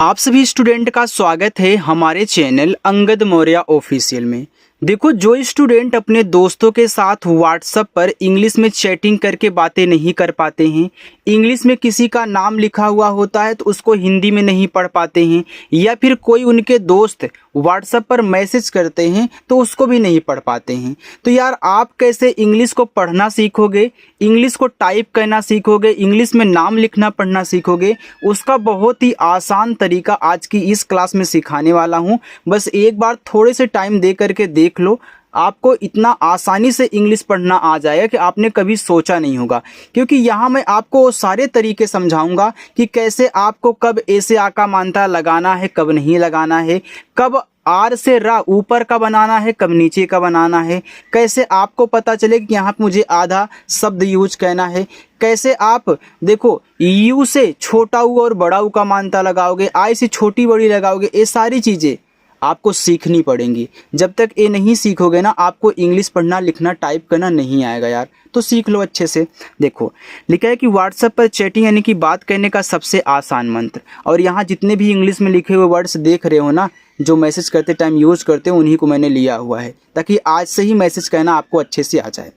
आप सभी स्टूडेंट का स्वागत है हमारे चैनल अंगद मौर्य ऑफिशियल में। देखो, जो स्टूडेंट अपने दोस्तों के साथ व्हाट्सएप पर इंग्लिश में चैटिंग करके बातें नहीं कर पाते हैं, इंग्लिश में किसी का नाम लिखा हुआ होता है तो उसको हिंदी में नहीं पढ़ पाते हैं, या फिर कोई उनके दोस्त व्हाट्सएप पर मैसेज करते हैं तो उसको भी नहीं पढ़ पाते हैं, तो यार आप कैसे इंग्लिश को पढ़ना सीखोगे, इंग्लिश को टाइप करना सीखोगे, इंग्लिश में नाम लिखना पढ़ना सीखोगे, उसका बहुत ही आसान तरीका आज की इस क्लास में सिखाने वाला हूँ। बस एक बार थोड़े से टाइम दे करके देख लो, आपको इतना आसानी से इंग्लिश पढ़ना आ जाएगा कि आपने कभी सोचा नहीं होगा। क्योंकि यहाँ मैं आपको सारे तरीके समझाऊंगा कि कैसे आपको कब ए से आ का मात्रा लगाना है, कब नहीं लगाना है, कब आर से रा ऊपर का बनाना है, कब नीचे का बनाना है, कैसे आपको पता चले कि यहाँ पे मुझे आधा शब्द यूज करना है, कैसे आप देखो यू से छोटा ऊ और बड़ा ऊ का मात्रा लगाओगे, आई से छोटी बड़ी लगाओगे, ये सारी चीज़ें आपको सीखनी पड़ेंगी। जब तक ये नहीं सीखोगे ना, आपको इंग्लिश पढ़ना लिखना टाइप करना नहीं आएगा यार। तो सीख लो अच्छे से। देखो लिखा है कि व्हाट्सएप पर चैटिंग यानी कि बात करने का सबसे आसान मंत्र। और यहाँ जितने भी इंग्लिश में लिखे हुए वर्ड्स देख रहे हो ना, जो मैसेज करते टाइम यूज़ करते हो, उन्हीं को मैंने लिया हुआ है ताकि आज से ही मैसेज करना आपको अच्छे से आ जाए।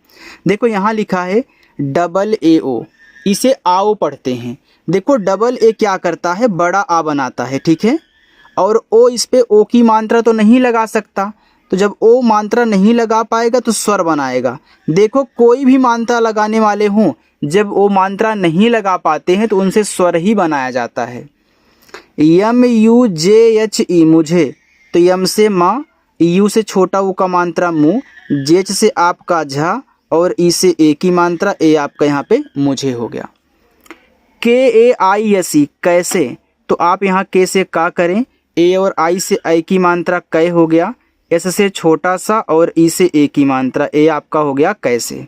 देखो यहाँ लिखा है AAO, इसे आओ पढ़ते हैं। देखो AA क्या करता है, बड़ा आ बनाता है, ठीक है। और ओ, इस पे ओ की मात्रा तो नहीं लगा सकता, तो जब ओ मात्रा नहीं लगा पाएगा तो स्वर बनाएगा। देखो कोई भी मात्रा लगाने वाले हों, जब ओ मात्रा नहीं लगा पाते हैं तो उनसे स्वर ही बनाया जाता है। MUJHE मुझे, तो यम से माँ, यू से छोटा ऊ का मात्रा मुँह, जेच से आपका झा और ई से ए की मात्रा ए आपका यहाँ पे मुझे हो गया। KAISE कैसे, तो आप यहाँ के से का करें, ए और आई से आई की मात्रा कै हो गया, एस से छोटा सा और ई से ए की मात्रा ए आपका हो गया कैसे।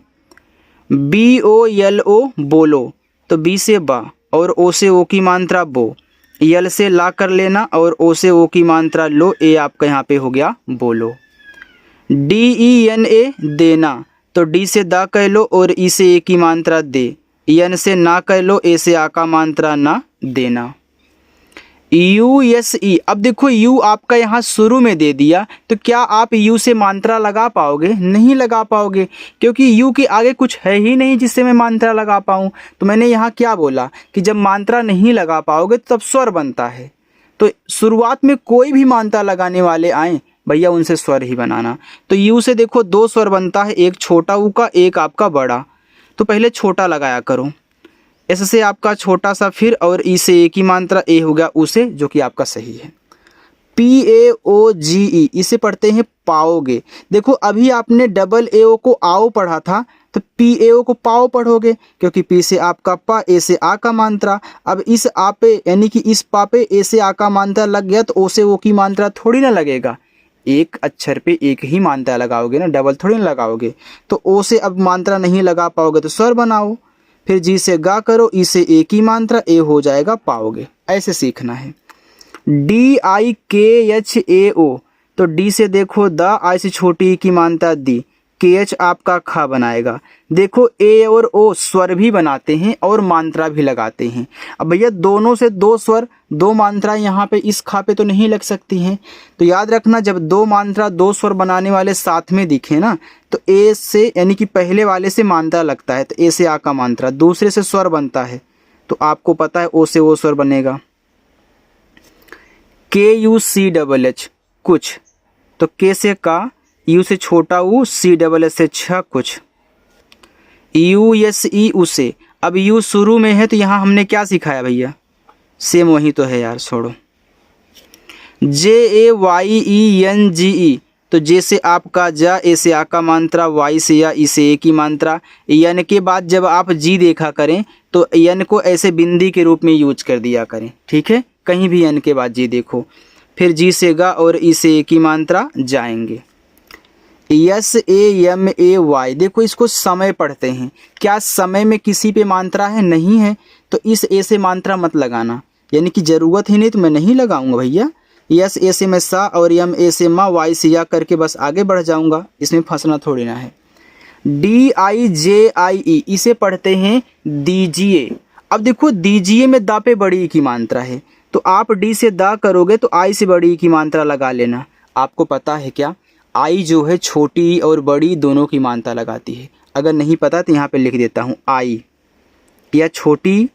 BOLO बोलो, तो बी से बा और ओ से ओ की मात्रा बो, यल से ला कर लेना और ओ से ओ की मात्रा लो, ए आपका यहाँ पे हो गया बोलो। DENA देना, तो डी से दा कह लो और ई से ए की मात्रा दे, यन से ना कह लो, ए से आ का मात्रा ना देना। USE, अब देखो यू आपका यहाँ शुरू में दे दिया, तो क्या आप यू से मात्रा लगा पाओगे? नहीं लगा पाओगे, क्योंकि यू के आगे कुछ है ही नहीं जिससे मैं मात्रा लगा पाऊँ। तो मैंने यहाँ क्या बोला कि जब मात्रा नहीं लगा पाओगे तब स्वर बनता है। तो शुरुआत में कोई भी मात्रा लगाने वाले आए भैया, उनसे स्वर ही बनाना। तो यू से देखो दो स्वर बनता है, एक छोटा ऊ का, एक आपका बड़ा। तो पहले छोटा लगाया करो, एस से आपका छोटा सा फिर, और ई से ए की मात्रा ए हो गया उसे, जो कि आपका सही है। PAOGE, इसे पढ़ते हैं पाओगे। देखो अभी आपने AAO को आओ पढ़ा था, तो PAO को पाओ पढ़ोगे, क्योंकि पी से आपका पा, ए से आ का मात्रा। अब इस आ पे यानी कि इस पा पे ए से आ का मात्रा लग गया, तो ओ से ओ की मात्रा थोड़ी ना लगेगा। एक अक्षर पे एक ही मात्रा लगाओगे ना, डबल थोड़ी ना लगाओगे। तो ओ से अब मात्रा नहीं लगा पाओगे तो स्वर बनाओ, फिर जी से गा करो, ई से ए की मात्रा ए हो जाएगा पाओगे। ऐसे सीखना है। DIKHAO, तो डी से देखो दा, आई से छोटी ई की मात्रा दी, KH आपका खा बनाएगा। देखो ए और ओ स्वर भी बनाते हैं और मात्रा भी लगाते हैं। अब भैया दोनों से दो स्वर दो मात्रा यहाँ पे इस खा पे तो नहीं लग सकती हैं। तो याद रखना, जब दो मात्रा दो स्वर बनाने वाले साथ में दिखे ना, तो ए से यानी कि पहले वाले से मात्रा लगता है, तो ए से आ का मात्रा, दूसरे से स्वर बनता है, तो आपको पता है ओ से ओ स्वर बनेगा। KUCHH कुछ, तो के से का, यू से छोटा ऊ, CHH से छ कुछ। USE उसे, अब यू शुरू में है तो यहाँ हमने क्या सिखाया भैया, सेम वही तो है यार, छोड़ो। JAYENGE, तो जे से आपका जा, ए से आ का मात्रा, वाई से या, ई से ए की मात्रा। यन के बाद जब आप जी देखा करें तो यन को ऐसे बिंदी के रूप में यूज कर दिया करें, ठीक है। कहीं भी यन के बाद जी देखो, फिर जी से गा और ई से ए की मात्रा जाएंगे। SAMAY, देखो इसको समय पढ़ते हैं। क्या समय में किसी पे मात्रा है? नहीं है, तो इस ए से मात्रा मत लगाना, यानी कि ज़रूरत ही नहीं तो मैं नहीं लगाऊंगा भैया। यस ए से मैं सा और यम ए से मा, वाई से या करके बस आगे बढ़ जाऊंगा, इसमें फंसना थोड़ी ना है। DIJIE, इसे पढ़ते हैं दीजिए। अब देखो दीजिए में दा पे बड़ी की मात्रा है, तो आप डी से दा करोगे तो आई से बड़ी की मात्रा लगा लेना। आपको पता है क्या, आई जो है छोटी और बड़ी दोनों की मात्रा लगाती है। अगर नहीं पता तो यहाँ पे लिख देता हूँ, आई या छोटी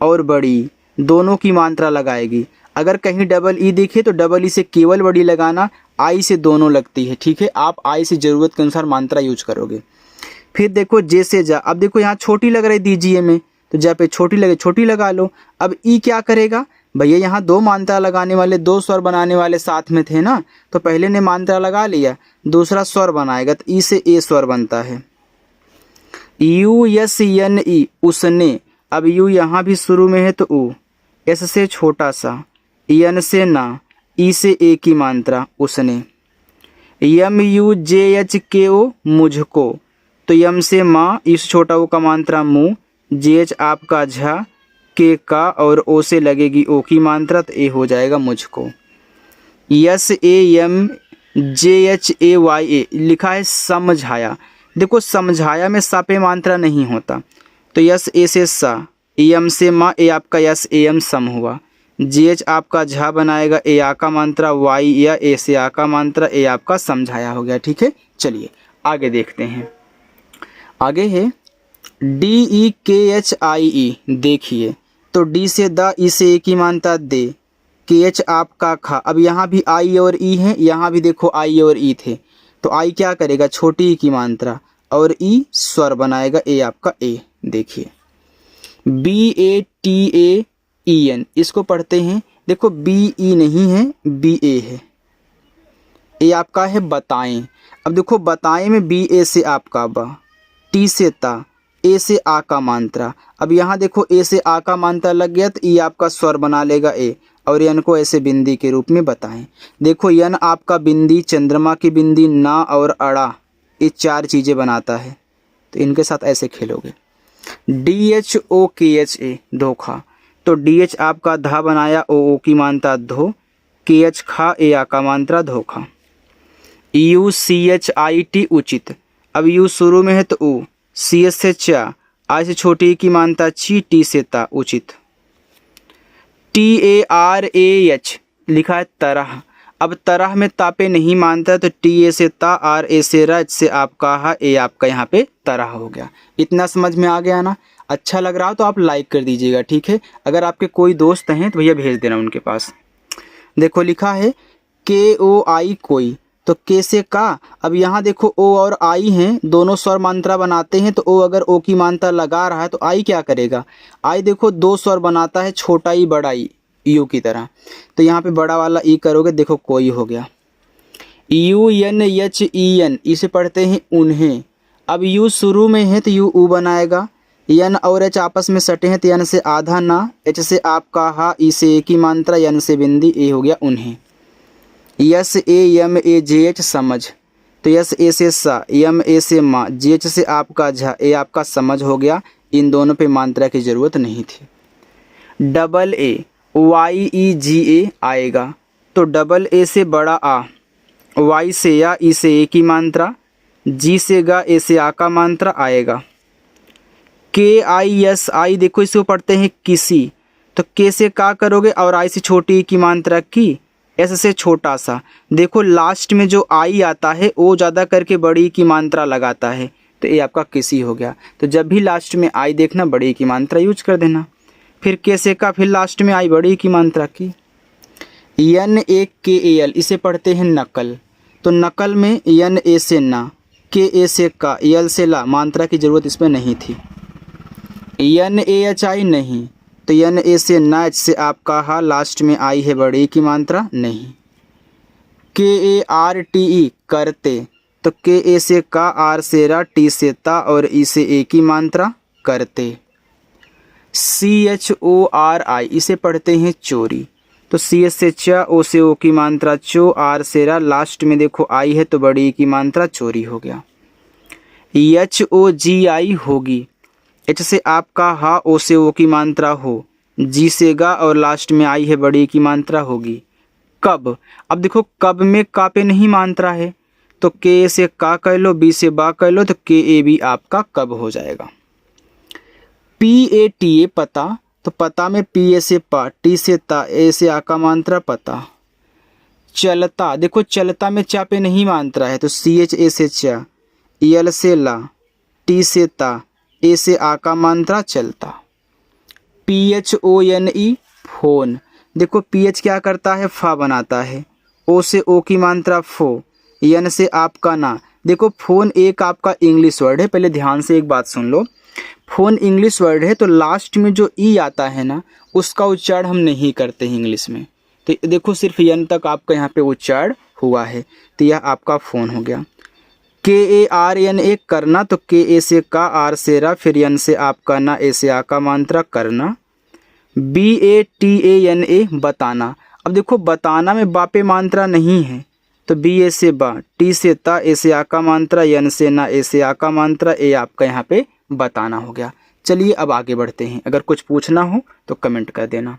और बड़ी दोनों की मात्रा लगाएगी। अगर कहीं डबल ई दिखे तो डबल ई से केवल बड़ी लगाना, आई से दोनों लगती है। ठीक है, आप आई से ज़रूरत के अनुसार मात्रा यूज करोगे। फिर देखो जे से जा, अब देखो यहाँ छोटी लग रही दीजिए में, तो जा पे छोटी लगे छोटी लगा लो। अब ई क्या करेगा भैया, यहाँ दो मात्रा लगाने वाले, दो स्वर बनाने वाले साथ में थे ना, तो पहले ने मात्रा लगा लिया, दूसरा स्वर बनाएगा तो ई से ए स्वर बनता है। यू यस यन ई, उसने। अब यू यहाँ भी शुरू में है तो ऊ, एस से छोटा सा, यन से ना, ई से ए की मात्रा उसने। यम यू जे एच के ओ, मुझको। तो यम से माँ, इस छोटा ओ का मात्रा मुँह, जे एच आपका झा, के का और ओ से लगेगी ओ की मात्रा तो ए हो जाएगा मुझको। Yes A M J H A Y A, लिखा है समझाया। देखो समझाया में सा पे मात्रा नहीं होता, तो यस ए से सा, एम से माँ, ए आपका यस ए एम सम हुआ। जे एच आपका झा बनाएगा, ए आ का मात्रा वाई या ए से आ का मात्रा, ए आपका समझाया हो गया। ठीक है, चलिए आगे देखते हैं। आगे है डी ई के एच आई ई। देखिए तो डी से द, ई से ए की मात्रा दे, के एच आपका खा। अब यहाँ भी आई और ई है, यहाँ भी देखो आई और ई थे, तो आई क्या करेगा, छोटी ई की मात्रा, और ई स्वर बनाएगा, ए आपका ए। देखिए B A T A E N, इसको पढ़ते हैं। देखो बी ई नहीं है, बी ए है। ए आपका है बताएं। अब देखो बताएं में बी ए से आपका बा, टी से ता, ए से आ का मात्रा। अब यहाँ देखो ए से आ का मात्रा लग गया तो ई आपका स्वर बना लेगा ए, और यन को ऐसे बिंदी के रूप में बताएं। देखो यन आपका बिंदी, चंद्रमा की बिंदी, ना और अड़ा, ये चार चीज़ें बनाता है, तो इनके साथ ऐसे खेलोगे। डी एच ओ के एच ए, धोखा। तो डी एच आपका धा बनाया, ओ की मात्रा धो, के एच खा, ए आ का मात्रा धोखा। U C H I T, उचित। अब यू शुरू में है तो ऊ, सी एस से चा, आई से छोटी की मात्रा ची, टी से ता, उचित। T A R A H, लिखा है तरह। अब तरह में तापे नहीं मानता, तो टी ए से ता, आर ए से र, से आपका हा, ए आपका यहाँ पे तरह हो गया। इतना समझ में आ गया ना? अच्छा लग रहा हो तो आप लाइक कर दीजिएगा। ठीक है, अगर आपके कोई दोस्त हैं तो भैया भेज देना उनके पास। देखो लिखा है के ओ आई कोई, तो के से का। अब यहाँ देखो ओ और आई हैं, दोनों स्वर मात्रा बनाते हैं, तो ओ अगर ओ की मात्रा लगा रहा है तो आई क्या करेगा, आई देखो दो स्वर बनाता है, छोटा ई बड़ा ई, यू की तरह। तो यहाँ पे बड़ा वाला ई करोगे, देखो कोई हो गया। U N H E N, इसे पढ़ते हैं उन्हें। अब यू शुरू में है तो यू ऊ बनाएगा, एन और एच आपस में सटे हैं तो एन से आधा ना, एच से आपका हा, ई से ए की मात्रा, एन से बिंदी, ए हो गया उन्हें। S A M A J H, समझ। तो यस ए से सा, एम ए से मा, जे एच से आपका झा, ए आपका समझ हो गया। इन दोनों पे मात्रा की ज़रूरत नहीं थी। डबल ए वाई ई जी ए आएगा, तो डबल ए से बड़ा आ, वाई से या, ई से ए की मात्रा, जी से गा, ए से आ का मात्रा आएगा। के आई एस आई, देखो इसको पढ़ते हैं किसी, तो के से का करोगे और आई से छोटी की मात्रा की, एस से छोटा सा। देखो लास्ट में जो आई आता है ओ ज़्यादा करके बड़ी की मात्रा लगाता है, तो ये आपका किसी हो गया। तो जब भी लास्ट में आई देखना, बड़ी की मात्रा यूज कर देना। फिर के से का, फिर लास्ट में आई बड़ी की मात्रा की। एन ए के ए एल, इसे पढ़ते हैं नकल। तो नकल में एन ए से ना, के ए से का, एल से ला, मात्रा की ज़रूरत इसमें नहीं थी। एन ए एच आई नहीं, तो एन ए से ना, एच से आपका हा, लास्ट में आई है बड़ी की मात्रा नहीं। के ए आर टी ई, करते। तो के ए से का, आर से रा, टी से ता और ई से ए की मात्रा, करते। सी एच ओ आर आई, इसे पढ़ते हैं चोरी। तो सी एच से च, ओ से ओ की मात्रा चो, आर से रा, लास्ट में देखो आई है तो बड़ी की मात्रा चोरी हो गया। एच ओ जी आई, होगी। एच से आपका हा, ओ से ओ की मात्रा हो, जी से गा और लास्ट में आई है बड़ी की मात्रा होगी। कब, अब देखो कब में का पे नहीं मात्रा है, तो के से का कह लो, बी से बा कह लो, तो के ए बी आपका कब हो जाएगा। पी ए टी ए, पता। तो पता में पी ए से पा, टी से ता, ए से आ का मात्रा पता। चलता, देखो चलता में चा पे नहीं मात्रा है तो सी एच ए से चा, यल से ला, टी से ता, ए से आ का मात्रा चलता। P H O N E phone, देखो पी एच क्या करता है, फा बनाता है, ओ से ओ की मात्रा फो, एन से आपका ना। देखो फोन एक आपका इंग्लिश वर्ड है, पहले ध्यान से एक बात सुन लो। फोन इंग्लिश वर्ड है तो लास्ट में जो ई आता है ना उसका उच्चारण हम नहीं करते हैं इंग्लिश में। तो देखो सिर्फ यन तक आपका यहाँ पे उच्चारण हुआ है, तो यह आपका फ़ोन हो गया। के ए आर एन ए करना, तो के ए से का, आर से रा, फिर एन से आपका ना, ए से आ का मात्रा करना। B A T A N A बताना, अब देखो बताना में बापे मात्रा नहीं है तो बी ए से बा, टी से ता, ए से आ का मात्रा, एन से ना, ए से आ का मात्रा, ए आपका यहाँ पे बताना हो गया। चलिए अब आगे बढ़ते हैं, अगर कुछ पूछना हो तो कमेंट कर देना।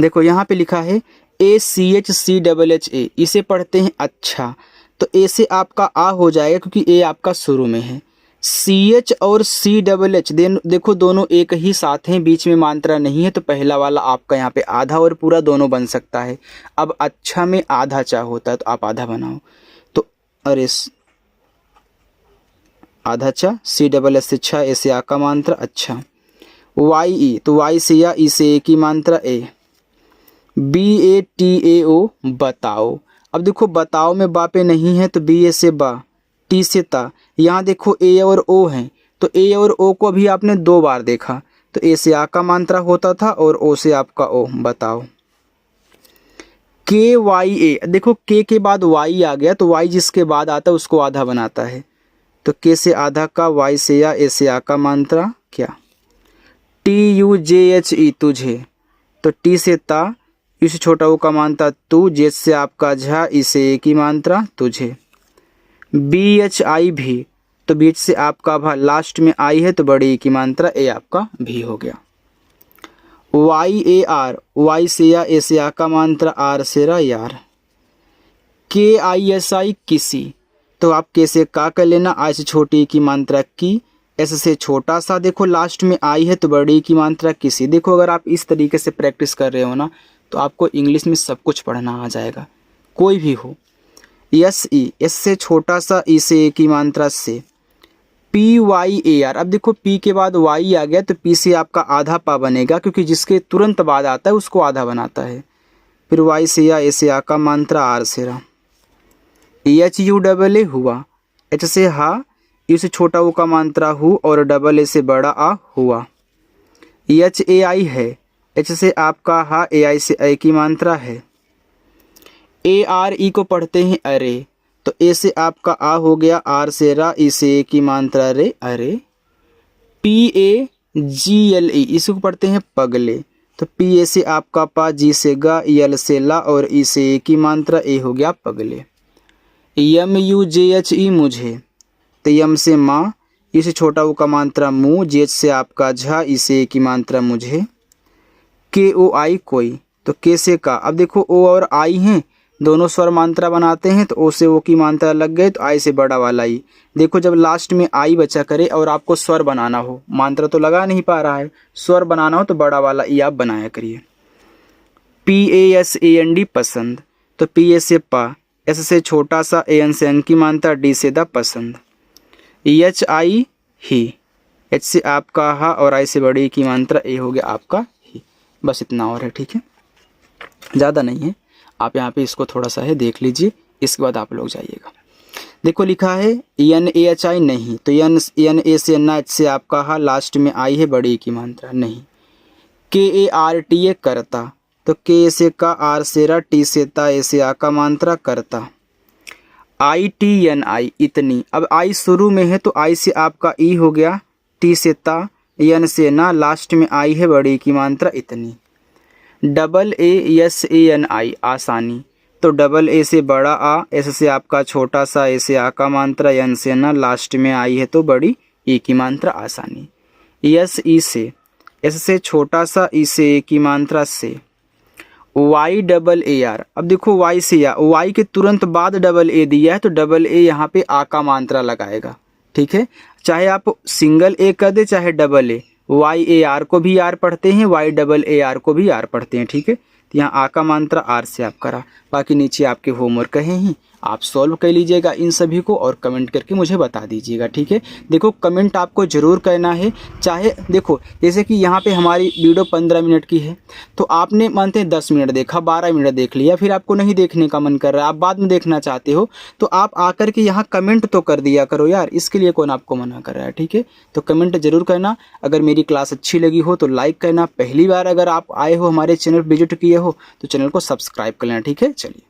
देखो यहाँ पे लिखा है A C H C double H A, इसे पढ़ते हैं अच्छा, तो ए से आपका आ हो जाएगा क्योंकि ए आपका शुरू में है। सी एच और सी डबल एच देखो दोनों एक ही साथ हैं, बीच में मात्रा नहीं है तो पहला वाला आपका यहाँ पे आधा और पूरा दोनों बन सकता है। अब अच्छा में आधा चा होता है तो आप आधा बनाओ, तो अरे आधा चा, सी डबल एच से छा, ए से आ का मात्रा अच्छा। वाई ई, तो वाई से या, ई से ए की मात्रा ए। बी ए टी ए ओ बताओ, अब देखो बताओ में बापे नहीं है तो बी ए से बा, टी से ता, यहाँ देखो ए और ओ हैं तो ए और ओ को अभी आपने 2 बार देखा, तो ए से आ का मात्रा होता था और ओ से आपका ओ, बताओ। के वाई ए, देखो के बाद वाई आ गया तो वाई जिसके बाद आता है उसको आधा बनाता है, तो के से आधा का, वाई से या, ए से आ का मात्रा क्या। टी यू जे एच ई तुझे, तो टी से ता, यू से छोटा ओ का मात्रा तू, जे से आपका झा, ई से ए की मात्रा तुझे। बी एच आई भी, तो बीच से आपका भा, लास्ट में आई है तो बड़ी की मात्रा ए आपका भी हो गया। वाई ए आर, वाई से या, ए से आ का मात्रा, आर से रा, यार। के आई एस आई किसी, तो आप के से का कर लेना, आई से छोटी की मात्रा की, एस से छोटा सा, देखो लास्ट में आई है तो बड़ी की मात्रा किसी। देखो अगर आप इस तरीके से प्रैक्टिस कर रहे हो ना तो आपको इंग्लिश में सब कुछ पढ़ना आ जाएगा, कोई भी हो। एस ई, एस से छोटा सा, ई से ए की मात्रा से। पी वाई ए आर, अब देखो पी के बाद वाई आ गया तो पी से आपका आधा पा बनेगा क्योंकि जिसके तुरंत बाद आता है उसको आधा बनाता है। फिर वाई से या, ए से आ का मात्रा, आर से रा। एच यू डबल ए हुआ, एच से हा, यू से छोटा ओ का मात्रा हु, और डबल ए से बड़ा आ हुआ। एच ए आई है, एच से आपका हा, ए आई से ए की मात्रा है। ए आर ई को पढ़ते हैं अरे, तो ए से आपका आ हो गया, आर से रा, ई से ए की मात्रा रे, अरे। P A G L E, इसको पढ़ते हैं पगले, तो पी ए से आपका पा, जी से गा, यल से ला, और ई से ए की मात्रा ए हो गया पगले। यम यू जे एच ई मुझे, तो यम से माँ, ई से छोटा ओ का मात्रा मुँह, जे से आपका झा, ई से ए की मात्रा मुझे। के ओ आई कोई, तो के से का, अब देखो ओ और आई हैं दोनों स्वर मात्रा बनाते हैं तो ओ से ओ की मात्रा लग गए तो आई से बड़ा वाला ई। देखो जब लास्ट में आई बचा करे और आपको स्वर बनाना हो, मात्रा तो लगा नहीं पा रहा है, स्वर बनाना हो तो बड़ा वाला ई आप बनाया करिए। P A S A N D पसंद, तो पी ए से पा, एस से छोटा सा, ए एन से अन की मात्रा, डी से दा पसंद। एच आई ही, एच से आपका हा और आई से बड़ी की मात्रा ए हो गया आपका ही। बस इतना और है, ठीक है, ज़्यादा नहीं है। आप यहाँ पे इसको थोड़ा सा है देख लीजिए, इसके बाद आप लोग जाइएगा। देखो लिखा है एन ए एच आई नहीं, तो एन ए से ना, एच से आपका हा, लास्ट में आई है बड़ी की मात्रा नहीं। के ए आर टी ए करता, तो के से का, आर से रा, टी से ता, ए से आ का मात्रा करता। आई टी एन आई इतनी, अब आई शुरू में है तो आई से आपका ई हो गया, टी से ता, एन से ना, लास्ट में आई है बड़ी की मात्रा इतनी। Double A S A N I आसानी, तो डबल ए से बड़ा आ, एस से आपका छोटा सा, ए से आ का मात्रा, एन से ना, लास्ट में आई है तो बड़ी ई की मात्रा आसानी। एस ई से, एस से छोटा सा, ई से ए की मात्रा से। वाई डबल ए आर, अब देखो वाई से या, वाई के तुरंत बाद डबल ए दिया है तो डबल ए यहाँ पे आ का मात्रा लगाएगा, ठीक है, चाहे आप सिंगल ए कर दे चाहे डबल ए, YAR को भी आर पढ़ते हैं, YAAR को भी आर पढ़ते हैं। ठीक है, तो यहाँ आ का मात्रा आर से आप करा। बाकी नीचे आपके होमवर्क कहे हैं, आप सॉल्व कर लीजिएगा इन सभी को और कमेंट करके मुझे बता दीजिएगा। ठीक है, देखो कमेंट आपको ज़रूर करना है। चाहे देखो जैसे कि यहाँ पे हमारी वीडियो 15 मिनट की है, तो आपने मानते हैं 10 मिनट देखा, 12 मिनट देख लिया, फिर आपको नहीं देखने का मन कर रहा है, आप बाद में देखना चाहते हो, तो आप आकर के यहाँ कमेंट तो कर दिया करो यार, इसके लिए कौन आपको मना कर रहा है। ठीक है, तो कमेंट जरूर करना। अगर मेरी क्लास अच्छी लगी हो तो लाइक करना। पहली बार अगर आप आए हो हमारे चैनल विजिट किए हो तो चैनल को सब्सक्राइब कर लेना। ठीक है, चलिए।